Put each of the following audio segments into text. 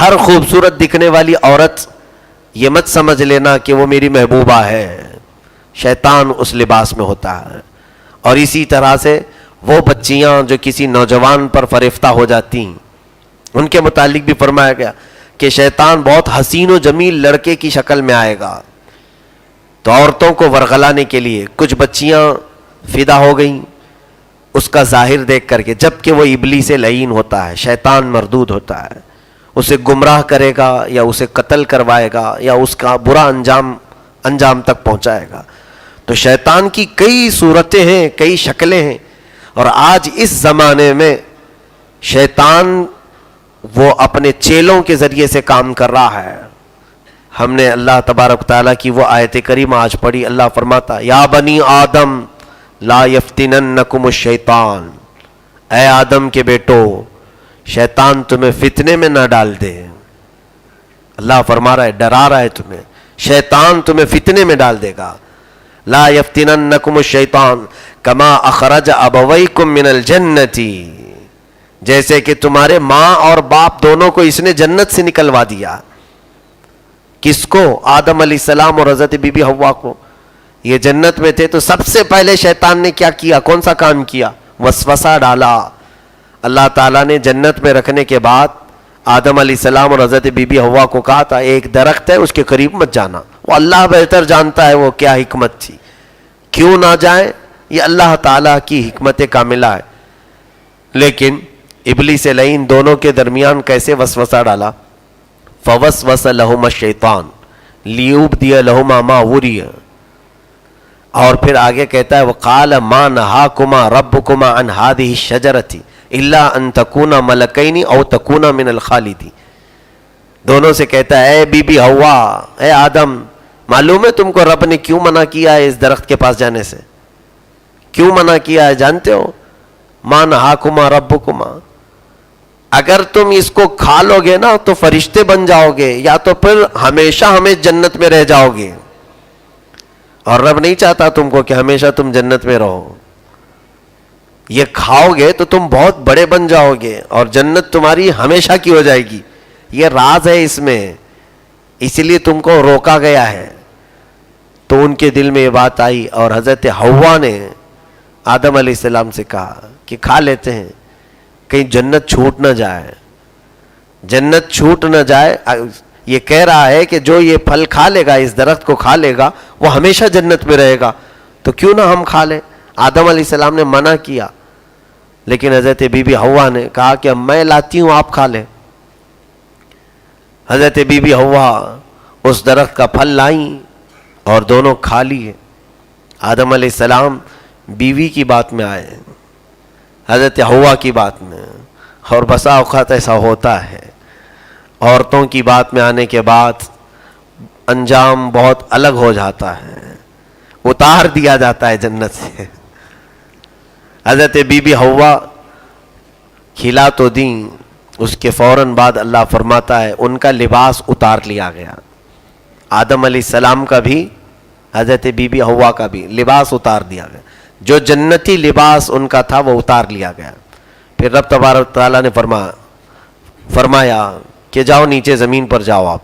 ہر خوبصورت دکھنے والی عورت یہ مت سمجھ لینا کہ وہ میری محبوبہ ہے، شیطان اس لباس میں ہوتا ہے۔ اور اسی طرح سے وہ بچیاں جو کسی نوجوان پر فریفتہ ہو جاتی ہیں، ان کے متعلق بھی فرمایا گیا کہ شیطان بہت حسین و جمیل لڑکے کی شکل میں آئے گا، تو عورتوں کو ورغلانے کے لیے کچھ بچیاں فدا ہو گئیں اس کا ظاہر دیکھ کر کے، جبکہ وہ ابلیس لعین ہوتا ہے، شیطان مردود ہوتا ہے، اسے گمراہ کرے گا یا اسے قتل کروائے گا یا اس کا برا انجام تک پہنچائے گا۔ تو شیطان کی کئی صورتیں ہیں، کئی شکلیں ہیں، اور آج اس زمانے میں شیطان وہ اپنے چیلوں کے ذریعے سے کام کر رہا ہے۔ ہم نے اللہ تبارک تعالیٰ کی وہ آیت کریمہ آج پڑھی، اللہ فرماتا یا بنی آدم لا یفتننکم الشیطان، اے آدم کے بیٹو شیطان تمہیں فتنے میں نہ ڈال دے۔ اللہ فرما رہا ہے، ڈرا رہا ہے تمہیں، شیطان تمہیں فتنے میں ڈال دے گا۔ لا یفتننکم الشیطان کما اخرج ابویکم من الجنۃ، جیسے کہ تمہارے ماں اور باپ دونوں کو اس نے جنت سے نکلوا دیا۔ کس کو؟ آدم علیہ السلام اور حضرت بی بی حوا کو۔ یہ جنت میں تھے تو سب سے پہلے شیطان نے کیا کیا؟ کون سا کام کیا؟ وسوسہ ڈالا۔ اللہ تعالیٰ نے جنت میں رکھنے کے بعد آدم علیہ السلام اور حضرت بی بی حوا کو کہا تھا ایک درخت ہے اس کے قریب مت جانا، وہ اللہ بہتر جانتا ہے وہ کیا حکمت تھی، کیوں نہ جائیں، یہ اللہ تعالیٰ کی حکمت کاملہ ہے۔ لیکن ابلیس لعین دونوں کے درمیان کیسے وسوسہ ڈالا؟ فوسوس لہما الشیطان لیبدی لہما ما وری، اور پھر آگے کہتا ہے وقال ما نہاکما ربکما عن ہذہ الشجرۃ الا ان تکونا ملکین او تکونا من الخالدین، دونوں سے کہتا ہے اے بی بی حوا، اے آدم، معلوم ہے تم کو رب نے کیوں منع کیا ہے اس درخت کے پاس جانے سے؟ کیوں منع کیا ہے جانتے ہو؟ ما نہاکما ربکما، اگر تم اس کو کھا لو گے نا تو فرشتے بن جاؤ گے، یا تو پھر ہمیشہ ہمیں جنت میں رہ جاؤ گے، اور رب نہیں چاہتا تم کو کہ ہمیشہ تم جنت میں رہو۔ یہ کھاؤ گے تو تم بہت بڑے بن جاؤ گے اور جنت تمہاری ہمیشہ کی ہو جائے گی، یہ راز ہے اس میں، اس لیے تم کو روکا گیا ہے۔ تو ان کے دل میں یہ بات آئی اور حضرت حوا نے آدم علیہ السلام سے کہا کہ کھا لیتے ہیں، کہیں جنت چھوٹ نہ جائے، جنت چھوٹ نہ جائے۔ یہ کہہ رہا ہے کہ جو یہ پھل کھا لے گا، اس درخت کو کھا لے گا، وہ ہمیشہ جنت میں رہے گا، تو کیوں نہ ہم کھا لیں۔ آدم علیہ السلام نے منع کیا، لیکن حضرت بی بی حوا نے کہا کہ میں لاتی ہوں آپ کھا لیں۔ حضرت بی بی حوا اس درخت کا پھل لائیں اور دونوں کھا لیے۔ آدم علیہ السلام بیوی کی بات میں آئے، حضرت حوا کی بات میں، اور بسا اوقات ایسا ہوتا ہے عورتوں کی بات میں آنے کے بعد انجام بہت الگ ہو جاتا ہے، اتار دیا جاتا ہے جنت سے۔ حضرت بی بی حوا کھلا تو دیں، اس کے فوراً بعد اللہ فرماتا ہے ان کا لباس اتار لیا گیا، آدم علیہ السلام کا بھی حضرت بی بی حوا کا بھی لباس اتار دیا گیا، جو جنتی لباس ان کا تھا وہ اتار لیا گیا۔ پھر رب تبارک تعالیٰ نے فرمایا کہ جاؤ نیچے زمین پر جاؤ آپ۔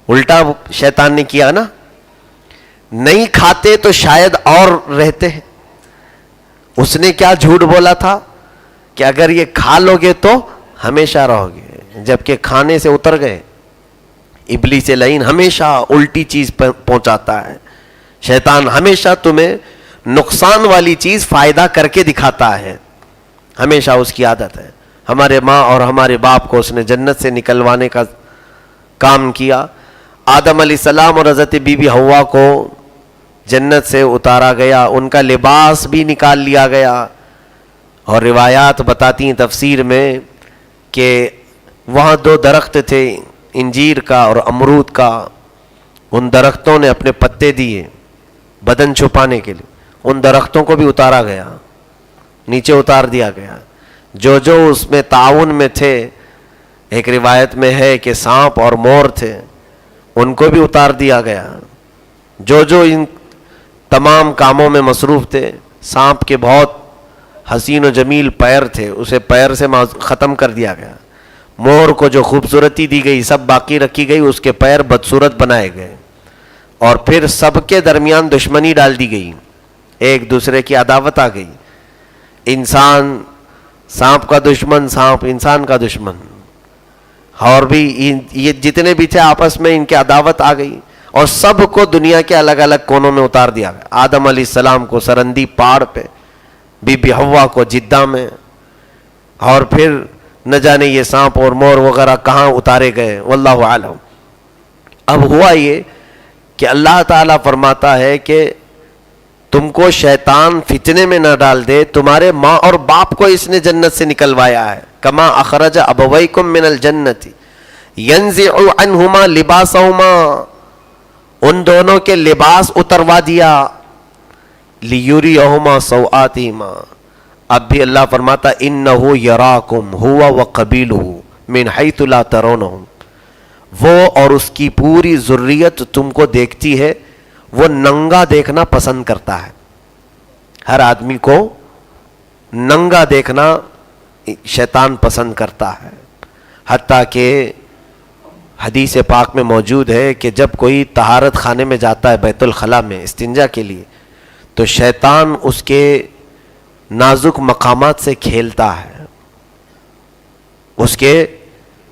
الٹا شیطان نے کیا نا، نہیں کھاتے تو شاید اور رہتے ہیں۔ اس نے کیا جھوٹ بولا تھا کہ اگر یہ کھا لو گے تو ہمیشہ رہو گے، جبکہ کھانے سے اتر گئے۔ ابلیس لعین ہمیشہ الٹی چیز پہنچاتا ہے، شیطان ہمیشہ تمہیں نقصان والی چیز فائدہ کر کے دکھاتا ہے، ہمیشہ اس کی عادت ہے۔ ہمارے ماں اور ہمارے باپ کو اس نے جنت سے نکلوانے کا کام کیا۔ آدم علیہ السلام اور حضرت بی بی حوا کو جنت سے اتارا گیا، ان کا لباس بھی نکال لیا گیا، اور روایات بتاتی ہیں تفسیر میں کہ وہاں دو درخت تھے، انجیر کا اور امرود کا، ان درختوں نے اپنے پتے دیے بدن چھپانے کے لیے، ان درختوں کو بھی اتارا گیا، نیچے اتار دیا گیا۔ جو جو اس میں تعاون میں تھے، ایک روایت میں ہے کہ سانپ اور مور تھے، ان کو بھی اتار دیا گیا۔ جو جو ان تمام کاموں میں مصروف تھے، سانپ کے بہت حسین و جمیل پیر تھے، اسے پیر سے ختم کر دیا گیا، مور کو جو خوبصورتی دی گئی سب باقی رکھی گئی, اس کے پیر بدصورت بنائے گئے, اور پھر سب کے درمیان دشمنی ڈال دی گئی, ایک دوسرے کی عداوت آ گئی. انسان سانپ کا دشمن, سانپ انسان کا دشمن, اور بھی یہ جتنے بھی تھے آپس میں ان کی عداوت آ گئی, اور سب کو دنیا کے الگ الگ کونوں میں اتار دیا گیا. آدم علیہ السلام کو سرندی پہاڑ پہ, بی بی حوا کو جدہ میں, اور پھر نہ جانے یہ سانپ اور مور وغیرہ کہاں اتارے گئے, واللہ عالم. اب ہوا یہ کہ اللہ تعالیٰ فرماتا ہے کہ تم کو شیطان فتنے میں نہ ڈال دے, تمہارے ماں اور باپ کو اس نے جنت سے نکلوایا ہے. کما اخرج ابویکم من الجنت ینزع عنہما لباسہما, ان دونوں کے لباس اتروا دیا, لیریہما سوآتہما. اب بھی اللہ فرماتا انہ یراکم ہوا وقبیلہ من حیث لا ترونہم, وہ اور اس کی پوری ذریت تم کو دیکھتی ہے, وہ ننگا دیکھنا پسند کرتا ہے. ہر آدمی کو ننگا دیکھنا شیطان پسند کرتا ہے. حتیٰ کہ حدیث پاک میں موجود ہے کہ جب کوئی طہارت خانے میں جاتا ہے بیت الخلاء میں استنجا کے لیے, تو شیطان اس کے نازک مقامات سے کھیلتا ہے, اس کے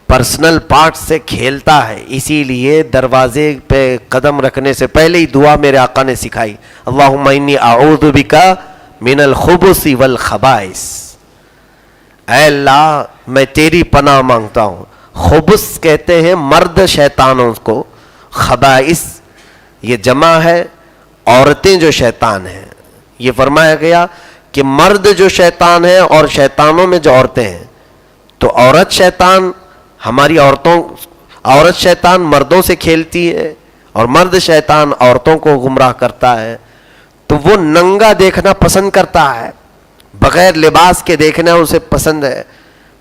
پرسنل پارٹ سے کھیلتا ہے. اسی لیے دروازے پہ قدم رکھنے سے پہلے ہی دعا میرے آقا نے سکھائی, اللہم انی اعوذ بک من الخبث والخبائث, اے اللہ میں تیری پناہ مانگتا ہوں. خبث کہتے ہیں مرد شیطانوں کو, خبائث یہ جمع ہے عورتیں جو شیطان ہیں. یہ فرمایا گیا کہ مرد جو شیطان ہیں اور شیطانوں میں جو عورتیں ہیں, تو عورت شیطان ہماری عورت شیطان مردوں سے کھیلتی ہے, اور مرد شیطان عورتوں کو گمراہ کرتا ہے. تو وہ ننگا دیکھنا پسند کرتا ہے, بغیر لباس کے دیکھنا اسے پسند ہے.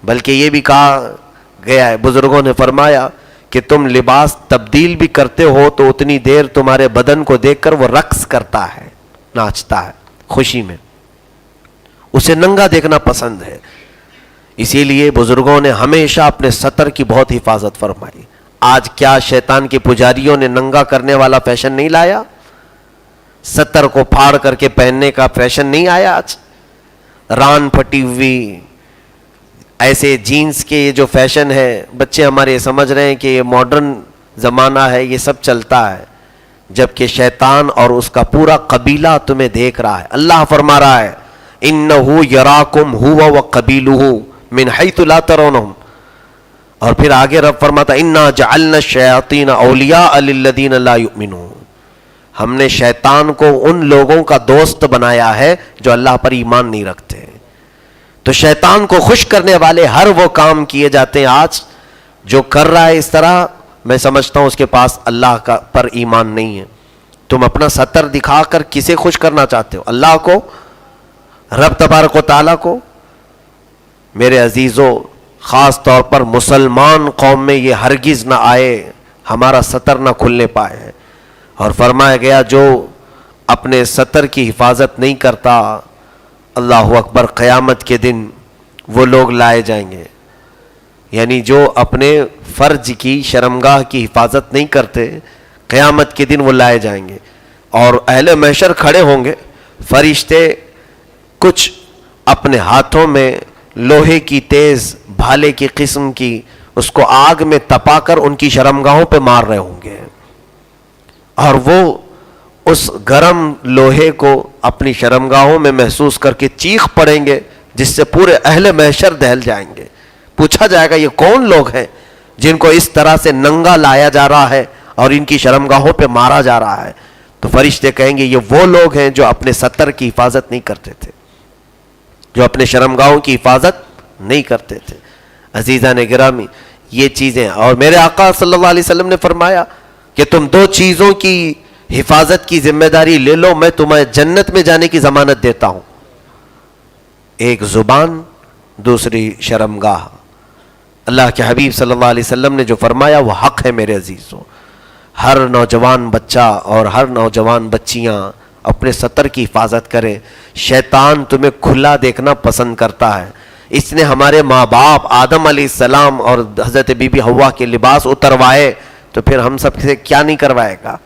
بلکہ یہ بھی کہا گیا ہے, بزرگوں نے فرمایا کہ تم لباس تبدیل بھی کرتے ہو تو اتنی دیر تمہارے بدن کو دیکھ کر وہ رقص کرتا ہے, ناچتا ہے خوشی میں, اسے ننگا دیکھنا پسند ہے. اسی لیے بزرگوں نے ہمیشہ اپنے ستر کی بہت حفاظت فرمائی. آج کیا شیطان کے پجاریوں نے ننگا کرنے والا فیشن نہیں لایا؟ ستر کو پھاڑ کر کے پہننے کا فیشن نہیں آیا آج؟ ران پھٹی ہوئی ایسے جینز کے یہ جو فیشن ہے, بچے ہمارے سمجھ رہے ہیں کہ یہ ماڈرن زمانہ ہے, یہ سب چلتا ہے, جبکہ شیطان اور اس کا پورا قبیلہ تمہیں دیکھ رہا ہے. اللہ فرما رہا ہے انہ یراکم ہوا وقبیلہ من حیث لا ترونہم, اور پھر آگے رب فرماتا انا جعلنا الشیاطین اولیاء للذین لا یؤمنون, ہم نے شیطان کو ان لوگوں کا دوست بنایا ہے جو اللہ پر ایمان نہیں رکھتے. تو شیطان کو خوش کرنے والے ہر وہ کام کیے جاتے ہیں آج. جو کر رہا ہے اس طرح, میں سمجھتا ہوں اس کے پاس اللہ کا پر ایمان نہیں ہے. تم اپنا ستر دکھا کر کسے خوش کرنا چاہتے ہو؟ اللہ کو, رب تبارک و تعالیٰ کو؟ میرے عزیزو, خاص طور پر مسلمان قوم میں یہ ہرگز نہ آئے, ہمارا ستر نہ کھلنے پائے. اور فرمایا گیا جو اپنے ستر کی حفاظت نہیں کرتا, اللہ اکبر, قیامت کے دن وہ لوگ لائے جائیں گے. یعنی جو اپنے فرج کی شرمگاہ کی حفاظت نہیں کرتے, قیامت کے دن وہ لائے جائیں گے. اور اہل محشر کھڑے ہوں گے, فرشتے کچھ اپنے ہاتھوں میں لوہے کی تیز بھالے کی قسم کی اس کو آگ میں تپا کر ان کی شرمگاہوں پہ مار رہے ہوں گے, اور وہ اس گرم لوہے کو اپنی شرمگاہوں میں محسوس کر کے چیخ پڑیں گے, جس سے پورے اہل محشر دہل جائیں گے. پوچھا جائے گا یہ کون لوگ ہیں جن کو اس طرح سے ننگا لایا جا رہا ہے اور ان کی شرمگاہوں پہ مارا جا رہا ہے؟ تو فرشتے کہیں گے یہ وہ لوگ ہیں جو اپنے ستر کی حفاظت نہیں کرتے تھے, جو اپنے شرمگاہوں کی حفاظت نہیں کرتے تھے. عزیزان گرامی, یہ چیزیں, اور میرے آقا صلی اللہ علیہ وسلم نے فرمایا کہ تم دو چیزوں کی حفاظت کی ذمہ داری لے لو, میں تمہیں جنت میں جانے کی ضمانت دیتا ہوں. ایک زبان, دوسری شرمگاہ. اللہ کے حبیب صلی اللہ علیہ وسلم نے جو فرمایا وہ حق ہے میرے عزیزوں. ہر نوجوان بچہ اور ہر نوجوان بچیاں اپنے ستر کی حفاظت کریں. شیطان تمہیں کھلا دیکھنا پسند کرتا ہے. اس نے ہمارے ماں باپ آدم علیہ السلام اور حضرت بی بی حوا کے لباس اتروائے، تو پھر ہم سب سے کیا نہیں کروائے گا؟